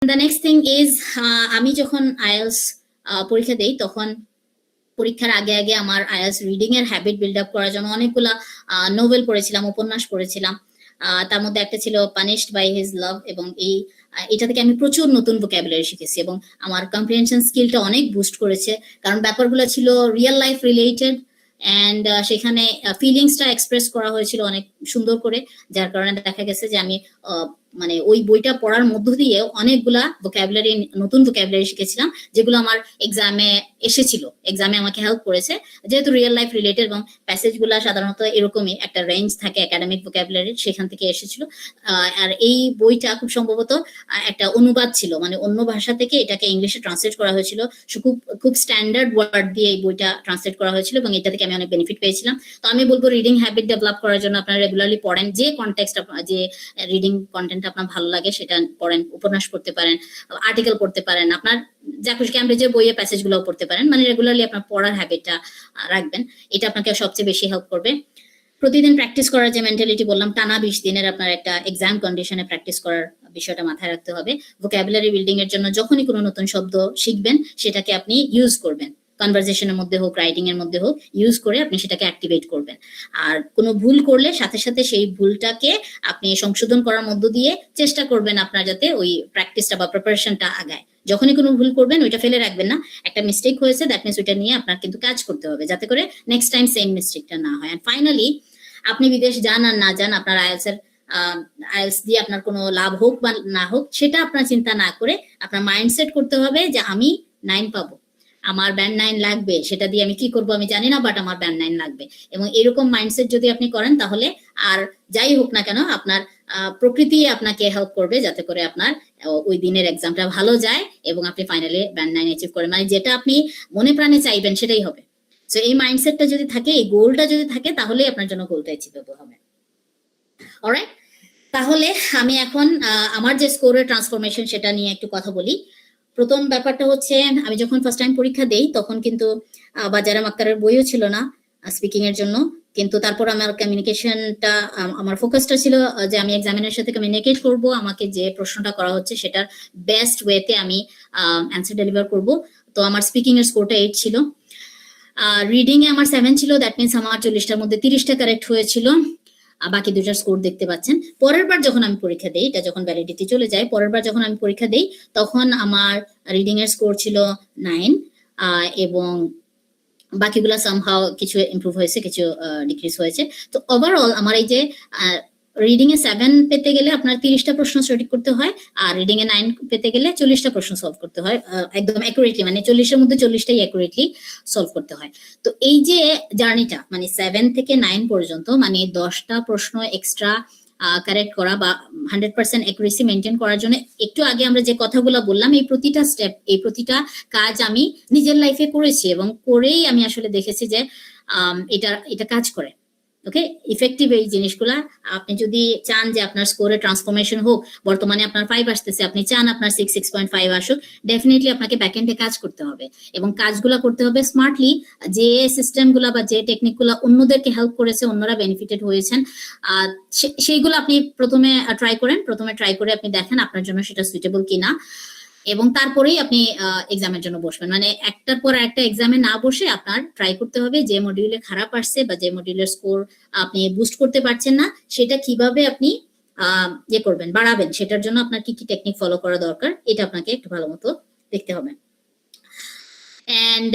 The next thing is, আমি যখন IELTS পরীক্ষা দেই তখন পরীক্ষার আগে আগে আমার আইএলস রিডিং এর হ্যাবিট বিল্ড আপ করার জন্য অনেকগুলা নোভেল পড়েছিলাম, উপন্যাস পড়েছিলাম। তার মধ্যে একটা ছিল পানিশড বাই হিজ লাভ, এবং এটা থেকে আমি প্রচুর নতুন ভোকাবুলারি শিখেছি এবং আমার কম্প্রিহেনশন স্কিলটা অনেক বুস্ট করেছে, কারণ ব্যাপারগুলো ছিল রিয়েল লাইফ রিলেটেড অ্যান্ড সেখানে ফিলিংসটা এক্সপ্রেস করা হয়েছিল অনেক সুন্দর করে, যার কারণে দেখা গেছে যে আমি মানে ওই বইটা পড়ার মধ্য দিয়ে অনেকগুলা ভোকাবুলারি, নতুন ভোকাবুলারি শিখেছিলাম, যেগুলো আমার এক্সামে এসেছিল, এক্সামে আমাকে হেল্প করেছে, যেহেতু রিয়েল লাইফ রিলেটেড এবং প্যাসেজগুলো সাধারণত এরকমই একটা রেঞ্জ থাকে একাডেমিক ভোকাবুলারির, সেখান থেকে এসেছিল। আর এই বইটা খুব সম্ভবত একটা অনুবাদ ছিল, মানে অন্য ভাষা থেকে এটাকে ইংলিশে ট্রান্সলেট করা হয়েছিল, খুব খুব স্ট্যান্ডার্ড ওয়ার্ড দিয়ে এই বইটা ট্রান্সলেট করা হয়েছিল এবং এটা থেকে আমি অনেক বেনিফিট পেয়েছিলাম। তো আমি বলবো রিডিং হ্যাবিট ডেভেলপ করার জন্য আপনারা রেগুলারলি পড়েন, যে কনটেক্সট, যে রিডিং কন্টেন্ট আপনার ভালো লাগে সেটা পড়েন, উপন্যাস পড়তে পারেন, আর্টিকেল পড়তে পারেন, আপনার যা খুশি ক্যামব্রিজের বইয়ের প্যাসেজ গুলো পড়তে পারেন, মানে রেগুলারলি আপনার পড়ার হ্যাবিটটা রাখবেন, এটা আপনাকে সবচেয়ে বেশি হেল্প করবে। প্রতিদিন প্র্যাকটিস করার যে মেন্টালিটি বললাম, টানা 20 দিনের আপনার একটা এক্সাম কন্ডিশনে প্র্যাকটিস করার বিষয়টা মাথায় রাখতে হবে। ভোকাবুলারি বিল্ডিং এর জন্য যখনই কোনো নতুন শব্দ শিখবেন সেটাকে আপনি ইউজ করবেন, কনভারসেশনের মধ্যে হোক, রাইটিং এর মধ্যে হোক, ইউজ করে আপনি সেটাকে অ্যাক্টিভেট করবেন। আর কোনো ভুল করলে সাথে সাথে সেই ভুলটাকে আপনি সংশোধন করার মধ্য দিয়ে চেষ্টা করবেন আপনার যাতে ওই প্র্যাকটিসটা বা প্রিপারেশনটা আগায়। যখনই কোনো ভুল করবেন ওইটা ফেলে রাখবেন না, একটা মিস্টেক হয়েছে দ্যাট মিনস ওইটা নিয়ে আপনার কিন্তু কাজ করতে হবে যাতে করে নেক্সট টাইম সেম মিস্টেকটা না হয়। এন্ড ফাইনালি, আপনি বিদেশ যান আর না যান, আপনার আইএলস দিয়ে আপনার কোনো লাভ হোক বা না হোক সেটা আপনার চিন্তা না করে আপনার মাইন্ডসেট করতে হবে যে আমি 9 পাবো, আমার ব্যান্ড 9 লাগবে, সেটা দিয়ে আমি কি করব আমি জানি না, বাট আমার ব্যান্ড 9 লাগবে। এবং এরকম মাইন্ডসেট যদি আপনি করেন তাহলে আর যাই হোক না কেন আপনার প্রকৃতি আপনাকে হেল্প করবে যাতে করে আপনার ওই দিনের এক্সামটা ভালো যায় এবং আপনি ফাইনালি ব্যান্ড 9 অ্যাচিভ করেন, মানে যেটা আপনি মনে প্রাণে চাইবেন সেটাই হবে। সো এই মাইন্ডসেটটা যদি থাকে, এই গোলটা যদি থাকে, তাহলেই আপনার জন্য গোলটা অ্যাচিভেবল হবে। অলরাইট, তাহলে আমি এখন আমার যে স্কোরের ট্রান্সফরমেশন সেটা নিয়ে একটু কথা বলি। প্রথম ব্যাপারটা হচ্ছে, আমি যখন ফার্স্ট টাইম পরীক্ষা দেই তখন কিন্তু বাজারাম আক্তারের বইও ছিল না স্পিকিং এর জন্য, কিন্তু তারপর আমার কমিউনিকেশনটা, আমার ফোকাসটা ছিল যে আমি এক্সামিনের সাথে কমিউনিকেট করব, আমাকে যে প্রশ্নটা করা হচ্ছে সেটার বেস্ট ওয়েতে আমি অ্যান্সার ডেলিভার করব। তো আমার স্পিকিং এর স্কোরটা 8 ছিল, রিডিং এ আমার 7 ছিল, দ্যাট মিনস আমার 40টার মধ্যে 30টা কারেক্ট হয়েছিল, বাকি দুটার স্কোর দেখতে পাচ্ছেন। পরের বার যখন আমি পরীক্ষা দেই, এটা যখন ভ্যালিডিটি চলে যায়, পরের বার যখন আমি পরীক্ষা দেই তখন আমার রিডিং এর স্কোর ছিল 9, এবং বাকিগুলা সামহাও কিছু ইমপ্রুভ হয়েছে, কিছু ডিক্রিজ হয়েছে। তো ওভারঅল আমার এই যে রিডিং এ 7 পেতে গেলে আপনার 30টা প্রশ্ন সঠিক করতে হয়, আর রিডিং এ 9 পেতে গেলে 40টা প্রশ্ন সলভ করতে হয়, একদম অ্যাকুরেটলি, মানে 40-এর মধ্যে 40টাই অ্যাকুরেটলি সলভ করতে হয়। তো এই যে জার্নিটা, মানে 7 থেকে 9 পর্যন্ত, মানে 10টা প্রশ্ন এক্সট্রা কারেক্ট করা বা 100% অ্যাকুরেসি মেনটেন করার জন্য একটু আগে আমরা যে কথাগুলো বললাম, এই প্রতিটা স্টেপ, এই প্রতিটা কাজ আমি নিজের লাইফে করেছি এবং করেই আমি আসলে দেখেছি যে এটা কাজ করে। ওকে, ইফেক্টিভ এই জিনিসগুলা। আপনি যদি চান যে আপনার স্কোরে ট্রান্সফরমেশন হোক, বর্তমানে আপনার 5 আসতেছে, আপনি চান আপনার 6.5 আসুক, ডেফিনেটলি আপনাকে ব্যাকএন্ডে কাজ করতে হবে এবং কাজগুলা করতে হবে স্মার্টলি। যে সিস্টেমগুলা বা যে টেকনিকগুলা অন্যদেরকে হেল্প করেছে, অন্যরা বেনিফিটেড হয়েছেন, সেইগুলো আপনি প্রথমে ট্রাই করে আপনি দেখেন আপনার জন্য সেটা সুইটেবল কিনা, এবং তারপরেই আপনি এক্সামের জন্য বসবেন। মানে একটার পর একটা এক্সামে না বসে আপনার ট্রাই করতে হবে যে মডিউলে খারাপ আসছে বা যে মডিউলের স্কোর আপনি বুস্ট করতে পারছেন না, সেটা কিভাবে আপনি ইয়ে করবেন, বাড়াবেন, সেটার জন্য আপনার কি কি টেকনিক ফলো করা দরকার, এটা আপনাকে একটু ভালো মতো দেখতে হবে। অ্যান্ড